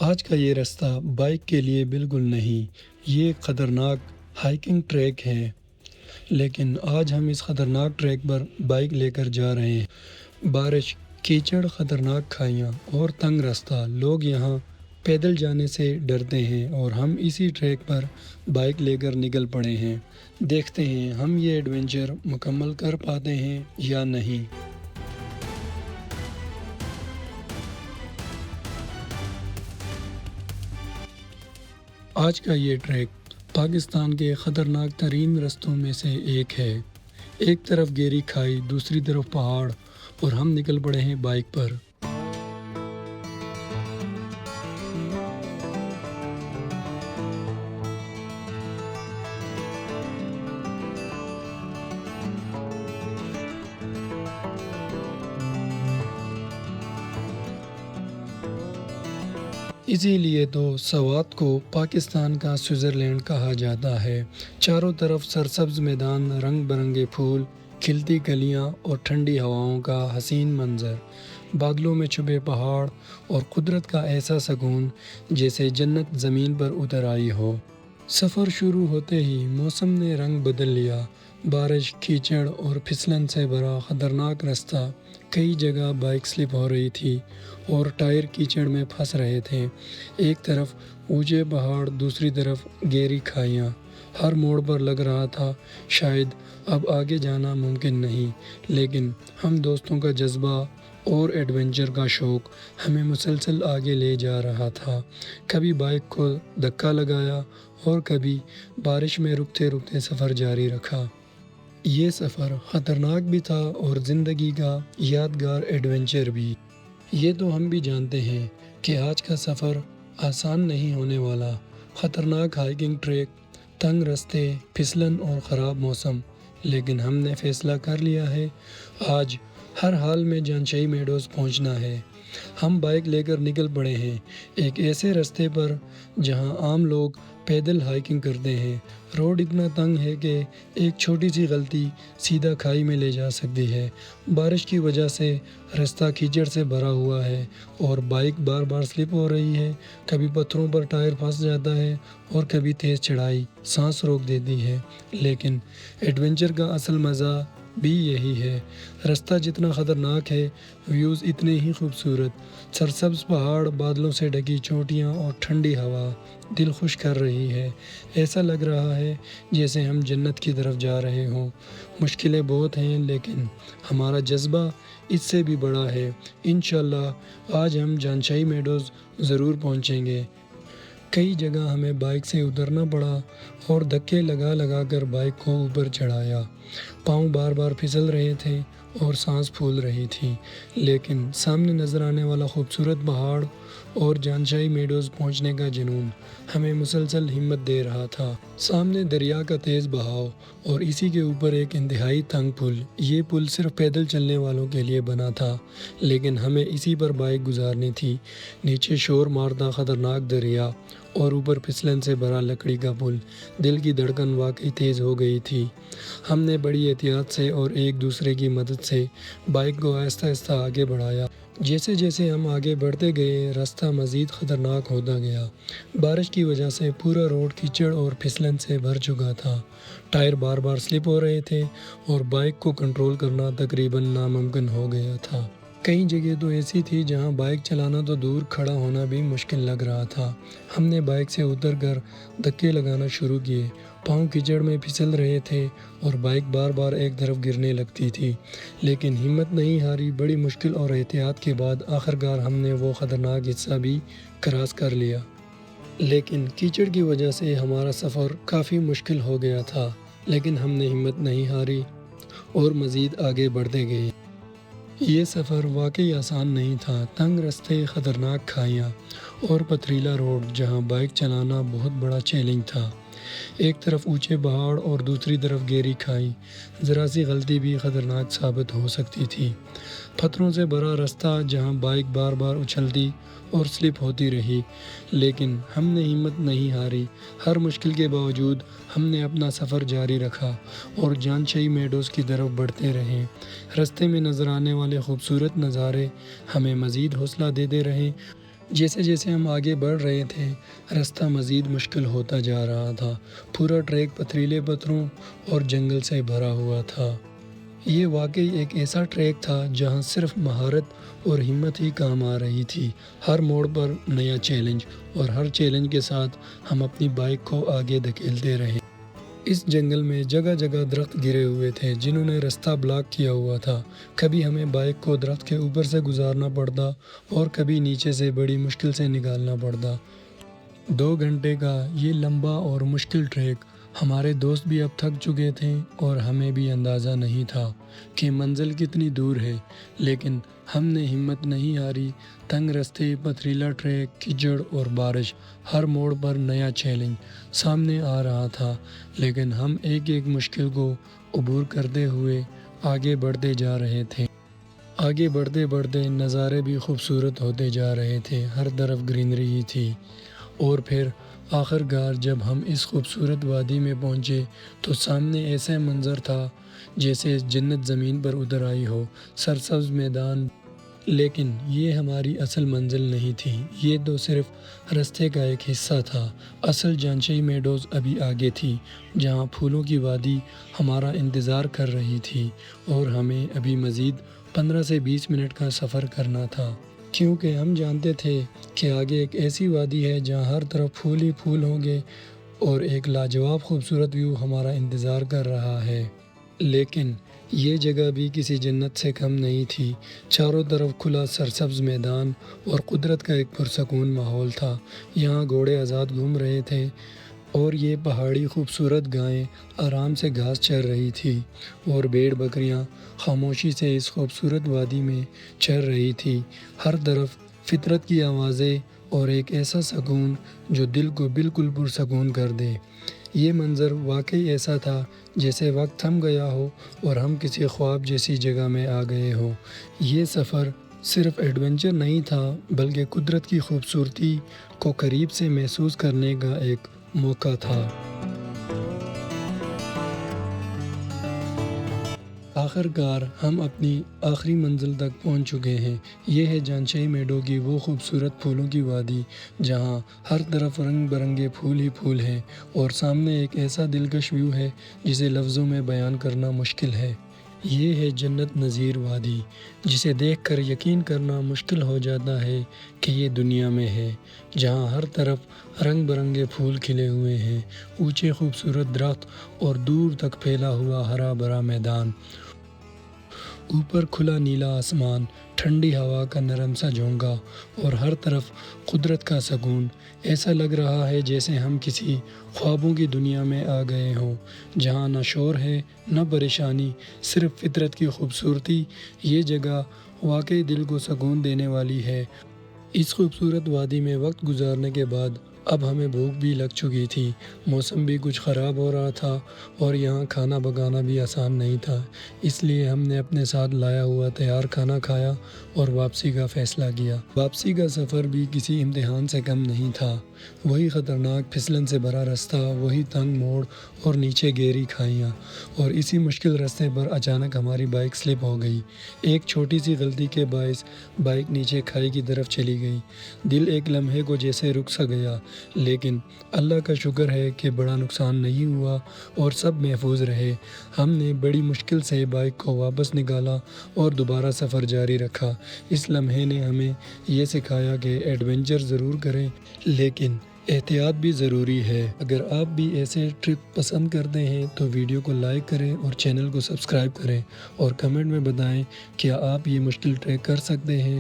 آج کا یہ راستہ بائک کے لیے بالکل نہیں، یہ ایک خطرناک ہائکنگ ٹریک ہے، لیکن آج ہم اس خطرناک ٹریک پر بائک لے کر جا رہے ہیں۔ بارش، کیچڑ، خطرناک کھائیاں اور تنگ راستہ، لوگ یہاں پیدل جانے سے ڈرتے ہیں اور ہم اسی ٹریک پر بائک لے کر نکل پڑے ہیں۔ دیکھتے ہیں ہم یہ ایڈونچر مکمل کر پاتے ہیں یا نہیں۔ آج کا یہ ٹریک پاکستان کے خطرناک ترین رستوں میں سے ایک ہے۔ ایک طرف گہری کھائی، دوسری طرف پہاڑ، اور ہم نکل پڑے ہیں بائک پر۔ اسی لیے تو سوات کو پاکستان کا سوئٹزرلینڈ کہا جاتا ہے۔ چاروں طرف سرسبز میدان، رنگ برنگے پھول، کھلتی گلیاں اور ٹھنڈی ہواؤں کا حسین منظر، بادلوں میں چھپے پہاڑ اور قدرت کا ایسا سکون جیسے جنت زمین پر اتر آئی ہو۔ سفر شروع ہوتے ہی موسم نے رنگ بدل لیا۔ بارش، کیچڑ اور پھسلن سے بھرا خطرناک راستہ، کئی جگہ بائک سلپ ہو رہی تھی اور ٹائر کیچڑ میں پھنس رہے تھے۔ ایک طرف اونچے پہاڑ، دوسری طرف گہری کھائیاں، ہر موڑ پر لگ رہا تھا شاید اب آگے جانا ممکن نہیں، لیکن ہم دوستوں کا جذبہ اور ایڈونچر کا شوق ہمیں مسلسل آگے لے جا رہا تھا۔ کبھی بائک کو دھکا لگایا اور کبھی بارش میں رکتے رکتے سفر جاری رکھا۔ یہ سفر خطرناک بھی تھا اور زندگی کا یادگار ایڈونچر بھی۔ یہ تو ہم بھی جانتے ہیں کہ آج کا سفر آسان نہیں ہونے والا۔ خطرناک ہائکنگ ٹریک، تنگ راستے، پھسلن اور خراب موسم، لیکن ہم نے فیصلہ کر لیا ہے آج ہر حال میں جانشاہی میڈوز پہنچنا ہے۔ ہم بائک لے کر نکل پڑے ہیں ایک ایسے راستے پر جہاں عام لوگ پیدل ہائکنگ کرتے ہیں۔ روڈ اتنا تنگ ہے کہ ایک چھوٹی سی غلطی سیدھا کھائی میں لے جا سکتی ہے۔ بارش کی وجہ سے راستہ کیچڑ سے بھرا ہوا ہے اور بائک بار بار سلپ ہو رہی ہے۔ کبھی پتھروں پر ٹائر پھنس جاتا ہے اور کبھی تیز چڑھائی سانس روک دیتی ہے، لیکن ایڈونچر کا اصل مزہ بھی یہی ہے۔ راستہ جتنا خطرناک ہے، ویوز اتنے ہی خوبصورت۔ سرسبز پہاڑ، بادلوں سے ڈھکی چوٹیاں اور ٹھنڈی ہوا دل خوش کر رہی ہے۔ ایسا لگ رہا ہے جیسے ہم جنت کی طرف جا رہے ہوں۔ مشکلیں بہت ہیں لیکن ہمارا جذبہ اس سے بھی بڑا ہے۔ انشاءاللہ آج ہم جانشاہی میڈوز ضرور پہنچیں گے۔ کئی جگہ ہمیں بائک سے اترنا پڑا اور دھکے لگا لگا کر بائک کو اوپر چڑھایا۔ پاؤں بار بار پھسل رہے تھے اور سانس پھول رہی تھی، لیکن سامنے نظر آنے والا خوبصورت پہاڑ اور جانشاہی میڈوز پہنچنے کا جنون ہمیں مسلسل ہمت دے رہا تھا۔ سامنے دریا کا تیز بہاؤ اور اسی کے اوپر ایک انتہائی تنگ پل۔ یہ پل صرف پیدل چلنے والوں کے لیے بنا تھا، لیکن ہمیں اسی پر بائک گزارنی تھی۔ نیچے شور مارتا خطرناک دریا اور اوپر پھسلن سے بھرا لکڑی کا پل۔ دل کی دھڑکن واقعی تیز ہو گئی تھی۔ ہم نے بڑی احتیاط سے اور ایک دوسرے کی مدد سے بائک کو آہستہ آہستہ آگے بڑھایا۔ جیسے جیسے ہم آگے بڑھتے گئے، راستہ مزید خطرناک ہوتا گیا۔ بارش کی وجہ سے پورا روڈ کیچڑ اور پھسلن سے بھر چکا تھا۔ ٹائر بار بار سلپ ہو رہے تھے اور بائک کو کنٹرول کرنا تقریباً ناممکن ہو گیا تھا۔ کئی جگہ تو ایسی تھی جہاں بائک چلانا تو دور، کھڑا ہونا بھی مشکل لگ رہا تھا۔ ہم نے بائک سے اتر کر دھکے لگانا شروع کیے۔ پاؤں کیچڑ میں پھسل رہے تھے اور بائک بار بار ایک طرف گرنے لگتی تھی، لیکن ہمت نہیں ہاری۔ بڑی مشکل اور احتیاط کے بعد آخرکار ہم نے وہ خطرناک حصہ بھی کراس کر لیا، لیکن کیچڑ کی وجہ سے ہمارا سفر کافی مشکل ہو گیا تھا، لیکن ہم نے ہمت نہیں ہاری اور مزید آگے بڑھتے گئے۔ یہ سفر واقعی آسان نہیں تھا۔ تنگ راستے، خطرناک کھائیاں اور پتھریلا روڈ جہاں بائک چلانا بہت بڑا چیلنج تھا۔ ایک طرف اونچے پہاڑ اور دوسری طرف گہری کھائی، ذرا سی غلطی بھی خطرناک ثابت ہو سکتی تھی۔ پتھروں سے بھرا راستہ جہاں بائک بار بار اچھلتی اور سلپ ہوتی رہی، لیکن ہم نے ہمت نہیں ہاری۔ ہر مشکل کے باوجود ہم نے اپنا سفر جاری رکھا اور جانشاہی میڈوز کی طرف بڑھتے رہے۔ راستے میں نظر آنے والے خوبصورت نظارے ہمیں مزید حوصلہ دیتے رہے۔ جیسے جیسے ہم آگے بڑھ رہے تھے راستہ مزید مشکل ہوتا جا رہا تھا۔ پورا ٹریک پتھریلے پتھروں اور جنگل سے بھرا ہوا تھا۔ یہ واقعی ایک ایسا ٹریک تھا جہاں صرف مہارت اور ہمت ہی کام آ رہی تھی۔ ہر موڑ پر نیا چیلنج، اور ہر چیلنج کے ساتھ ہم اپنی بائک کو آگے دھکیلتے رہے۔ اس جنگل میں جگہ جگہ درخت گرے ہوئے تھے جنہوں نے راستہ بلاک کیا ہوا تھا۔ کبھی ہمیں بائک کو درخت کے اوپر سے گزارنا پڑتا اور کبھی نیچے سے بڑی مشکل سے نکالنا پڑتا۔ 2 گھنٹے کا یہ لمبا اور مشکل ٹریک، ہمارے دوست بھی اب تھک چکے تھے اور ہمیں بھی اندازہ نہیں تھا کہ منزل کتنی دور ہے، لیکن ہم نے ہمت نہیں ہاری۔ تنگ راستے، پتھریلا ٹریک، کیچڑ اور بارش، ہر موڑ پر نیا چیلنج سامنے آ رہا تھا، لیکن ہم ایک ایک مشکل کو عبور کرتے ہوئے آگے بڑھتے جا رہے تھے۔ آگے بڑھتے بڑھتے نظارے بھی خوبصورت ہوتے جا رہے تھے، ہر طرف گرینری ہی تھی۔ اور پھر آخر کار جب ہم اس خوبصورت وادی میں پہنچے تو سامنے ایسا منظر تھا جیسے جنت زمین پر اتر آئی ہو، سرسبز میدان۔ لیکن یہ ہماری اصل منزل نہیں تھی، یہ تو صرف راستے کا ایک حصہ تھا۔ اصل جانشئی میڈوز ابھی آگے تھی، جہاں پھولوں کی وادی ہمارا انتظار کر رہی تھی، اور ہمیں ابھی مزید 15 سے 20 منٹ کا سفر کرنا تھا، کیونکہ ہم جانتے تھے کہ آگے ایک ایسی وادی ہے جہاں ہر طرف پھول ہی پھول ہوں گے اور ایک لاجواب خوبصورت ویو ہمارا انتظار کر رہا ہے۔ لیکن یہ جگہ بھی کسی جنت سے کم نہیں تھی۔ چاروں طرف کھلا سرسبز میدان اور قدرت کا ایک پرسکون ماحول تھا۔ یہاں گھوڑے آزاد گھوم رہے تھے اور یہ پہاڑی خوبصورت گائیں آرام سے گھاس چر رہی تھی، اور بھیڑ بکریاں خاموشی سے اس خوبصورت وادی میں چر رہی تھی۔ ہر طرف فطرت کی آوازیں اور ایک ایسا سکون جو دل کو بالکل پرسکون کر دے۔ یہ منظر واقعی ایسا تھا جیسے وقت تھم گیا ہو اور ہم کسی خواب جیسی جگہ میں آ گئے ہوں۔ یہ سفر صرف ایڈونچر نہیں تھا، بلکہ قدرت کی خوبصورتی کو قریب سے محسوس کرنے کا ایک موقع تھا۔ آخر کار ہم اپنی آخری منزل تک پہنچ چکے ہیں۔ یہ ہے جانشئی میڈو کی وہ خوبصورت پھولوں کی وادی جہاں ہر طرف رنگ برنگے پھول ہی پھول ہیں، اور سامنے ایک ایسا دلکش ویو ہے جسے لفظوں میں بیان کرنا مشکل ہے۔ یہ ہے جنت نظیر وادی، جسے دیکھ کر یقین کرنا مشکل ہو جاتا ہے کہ یہ دنیا میں ہے، جہاں ہر طرف رنگ برنگے پھول کھلے ہوئے ہیں، اونچے خوبصورت درخت اور دور تک پھیلا ہوا ہرا بھرا میدان۔ اوپر کھلا نیلا آسمان، ٹھنڈی ہوا کا نرم سا جھونکا، اور ہر طرف قدرت کا سکون۔ ایسا لگ رہا ہے جیسے ہم کسی خوابوں کی دنیا میں آ گئے ہوں، جہاں نہ شور ہے نہ پریشانی، صرف فطرت کی خوبصورتی۔ یہ جگہ واقعی دل کو سکون دینے والی ہے۔ اس خوبصورت وادی میں وقت گزارنے کے بعد اب ہمیں بھوک بھی لگ چکی تھی۔ موسم بھی کچھ خراب ہو رہا تھا اور یہاں کھانا پکانا بھی آسان نہیں تھا، اس لیے ہم نے اپنے ساتھ لایا ہوا تیار کھانا کھایا اور واپسی کا فیصلہ کیا۔ واپسی کا سفر بھی کسی امتحان سے کم نہیں تھا۔ وہی خطرناک پھسلن سے بھرا راستہ، وہی تنگ موڑ اور نیچے گہری کھائیاں، اور اسی مشکل راستے پر اچانک ہماری بائک سلپ ہو گئی۔ ایک چھوٹی سی غلطی کے باعث بائک نیچے کھائی کی طرف چلی گئی۔ دل ایک لمحے کو جیسے رک سا گیا، لیکن اللہ کا شکر ہے کہ بڑا نقصان نہیں ہوا اور سب محفوظ رہے۔ ہم نے بڑی مشکل سے بائک کو واپس نکالا اور دوبارہ سفر جاری رکھا۔ اس لمحے نے ہمیں یہ سکھایا کہ ایڈونچر ضرور کریں، لیکن احتیاط بھی ضروری ہے۔ اگر آپ بھی ایسے ٹرپ پسند کرتے ہیں تو ویڈیو کو لائک کریں اور چینل کو سبسکرائب کریں، اور کمنٹ میں بتائیں کیا آپ یہ مشکل ٹریک کر سکتے ہیں۔